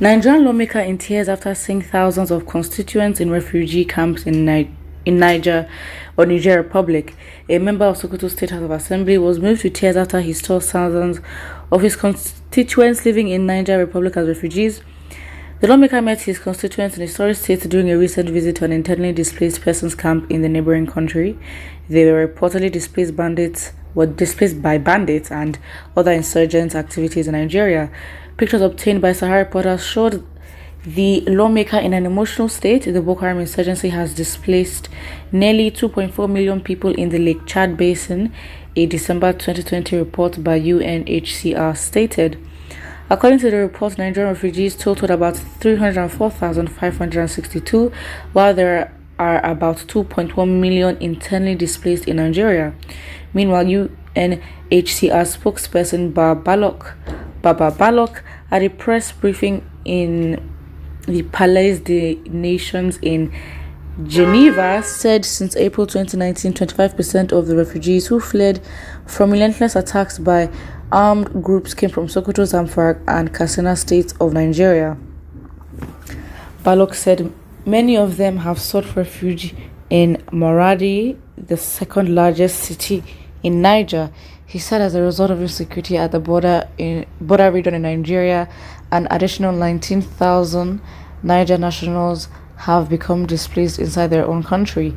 Nigerian lawmaker in tears after seeing thousands of constituents in refugee camps in Niger or Niger Republic. A member of Sokoto State House of Assembly was moved to tears after he saw thousands of his constituents living in Niger Republic as refugees. The lawmaker met his constituents in historic state during a recent visit to an internally displaced persons camp in the neighboring country. They were reportedly displaced by bandits and other insurgent activities in Nigeria. Pictures obtained by Sahara reporters showed the lawmaker in an emotional state. The Boko Haram insurgency has displaced nearly 2.4 million people in the Lake Chad Basin, a December 2020 report by UNHCR stated. According to the report, Nigerian refugees totaled about 304,562, while there are about 2.1 million internally displaced in Nigeria. Meanwhile, UNHCR spokesperson Baba Balok at a press briefing in the Palais des Nations in Geneva said since April 2019, 25% of the refugees who fled from relentless attacks by armed groups came from Sokoto, Zamfara, and Katsina states of Nigeria. Balok said many of them have sought refuge in Maradi, the second largest city in Niger. He said as a result of insecurity at the border region in Nigeria, an additional 19,000 Niger nationals have become displaced inside their own country.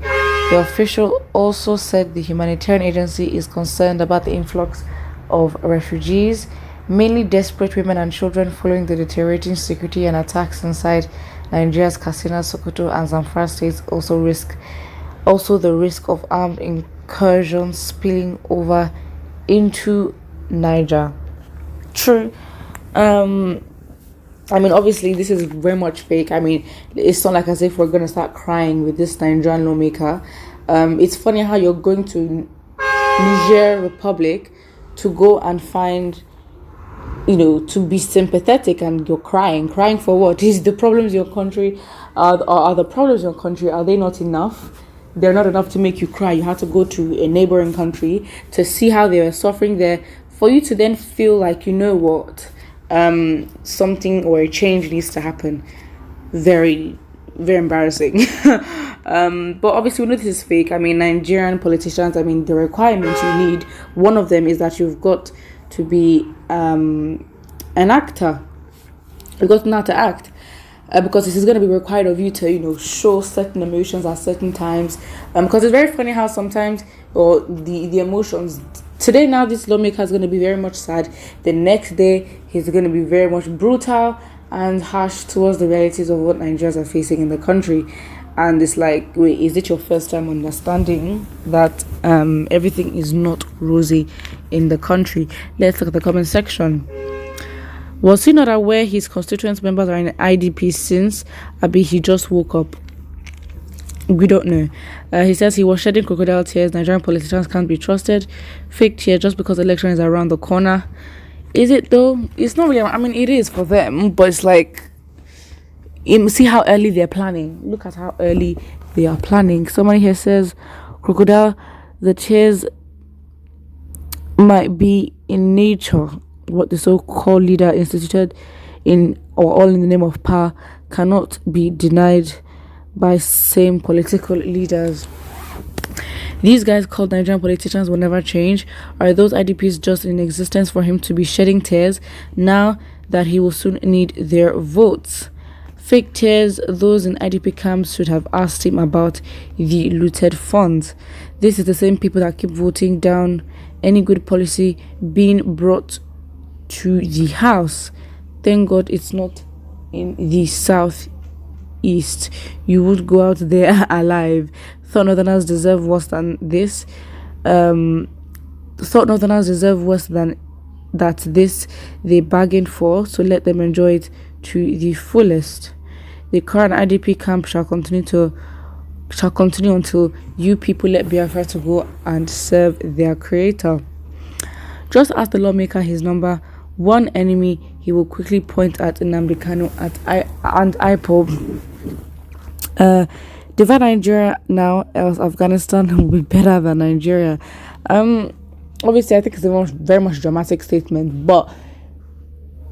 The official also said the humanitarian agency is concerned about the influx of refugees, mainly desperate women and children, following the deteriorating security and attacks inside Nigeria's Katsina, Sokoto, and Zamfara states. Also the risk of armed incursions spilling over into Niger. True. Obviously this is very much fake. It's not like as if we're going to start crying with this Nigerian lawmaker. It's funny how you're going to Niger Republic to go and find, to be sympathetic, and you're crying for what? Is the problems in your country, are the problems in your country, are they not enough? They're not enough to make you cry. You have to go to a neighboring country to see how they were suffering there, for you to then feel like, something or a change needs to happen. Very, very embarrassing. But obviously we know this is fake. Nigerian politicians, the requirements you need, one of them is that you've got to be an actor. You've got to know how to act. Because this is going to be required of you to, show certain emotions at certain times. Because it's very funny how sometimes, or the emotions, today now this lawmaker is going to be very much sad. The next day, he's going to be very much brutal and harsh towards the realities of what Nigerians are facing in the country. And it's like, wait, is it your first time understanding that everything is not rosy in the country? Let's look at the comment section. Was he not aware his constituents members are in IDP since he just woke up? We don't know. He says he was shedding crocodile tears. Nigerian politicians can't be trusted. Fake tears just because election is around the corner. Is it though? It's not really. It is for them, but it's like, see how early they're planning. Look at how early they are planning. Somebody here says, crocodile, the tears might be in nature. What the so-called leader instituted all in the name of power cannot be denied by same political leaders. These guys called Nigerian politicians will never change. Are those IDPs just in existence for him to be shedding tears now that he will soon need their votes? Fake tears. Those in IDP camps should have asked him about the looted funds. This is the same people that keep voting down any good policy being brought to the house. Thank God it's not in the southeast. You would go out there alive. Thought Northerners deserve worse than this. Thought Northerners deserve worse than that. This they bargained for, so let them enjoy it to the fullest. The current IDP camp shall continue until you people let Biafra to go and serve their creator. Just ask the lawmaker his number one enemy he will quickly point at Nnamdi Kanu and IPOB. Divide Nigeria now, else Afghanistan will be better than Nigeria. Obviously, I think it's a very much dramatic statement, but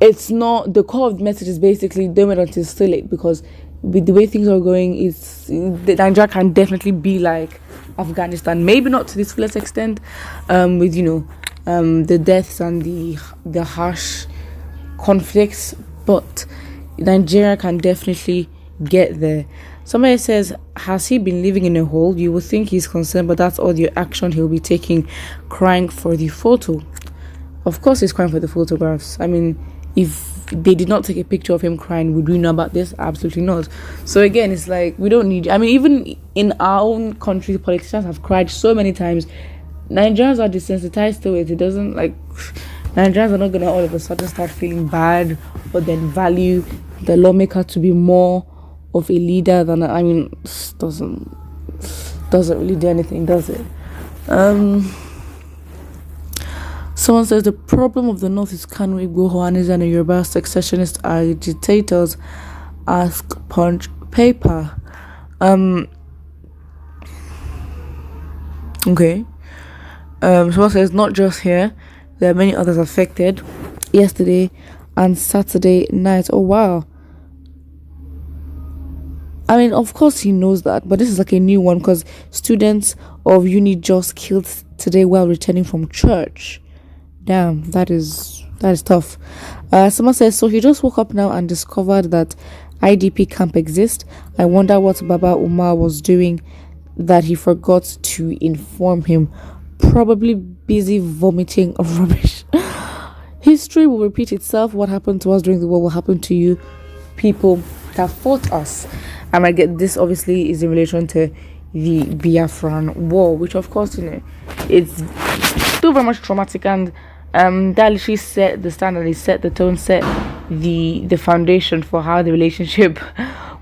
it's not, the core of the message is basically don't wait until it's too late, because with the way things are going, Nigeria can definitely be like Afghanistan, maybe not to this fullest extent, with the deaths and the harsh conflicts, but Nigeria can definitely get there. Somebody says, has he been living in a hole? You would think he's concerned, but that's all the action he'll be taking, crying for the photo. Of course he's crying for the photographs. I mean, if they did not take a picture of him crying, would we know about this? Absolutely not. So again, it's like, we don't need, I mean, even in our own country, politicians have cried so many times. Nigerians are desensitized to it. It doesn't, like, Nigerians are not going to all of a sudden start feeling bad or then value the lawmaker to be more of a leader than, I mean, doesn't really do anything, does it? Someone says the problem of the North is Kanu Igbohoanis and Yoruba secessionist agitators. Ask Punch paper. Okay. Someone says not just here. There are many others affected. Yesterday and Saturday night. Oh wow. I mean, of course he knows that, but this is like a new one because students of uni just killed today while returning from church. Damn, that is tough. Someone says, so he just woke up now and discovered that IDP camp exists. I wonder what Baba Umar was doing that he forgot to inform him. Probably busy vomiting of rubbish. History will repeat itself. What happened to us during the war will happen to you. People that fought us. And I get this obviously is in relation to the Biafran war, which of course, it's still very much traumatic, and that literally set the standard, it set the tone, set the foundation for how the relationship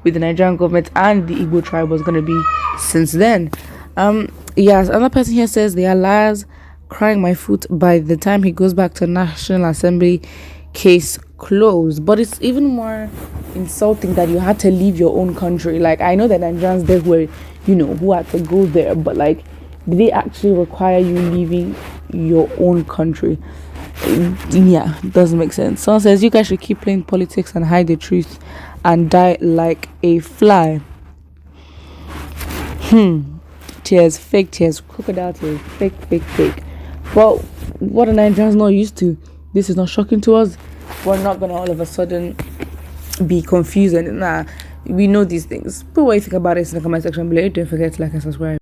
with the Nigerian government and the Igbo tribe was going to be since then. Yes, another person here says they are liars, crying my foot by the time he goes back to National Assembly, case closed. But it's even more insulting that you had to leave your own country. Like, I know that Nigerians there were, who had to go there, but like, did they actually require you leaving your own country? Yeah, it doesn't make sense. Someone says you guys should keep playing politics and hide the truth and die like a fly. Tears, fake tears, crocodile tears, fake. Well, what are Nigerians not used to? This is not shocking to us. We're not gonna all of a sudden be confused and we know these things. But what you think about it in the comment section below. Don't forget to like and subscribe.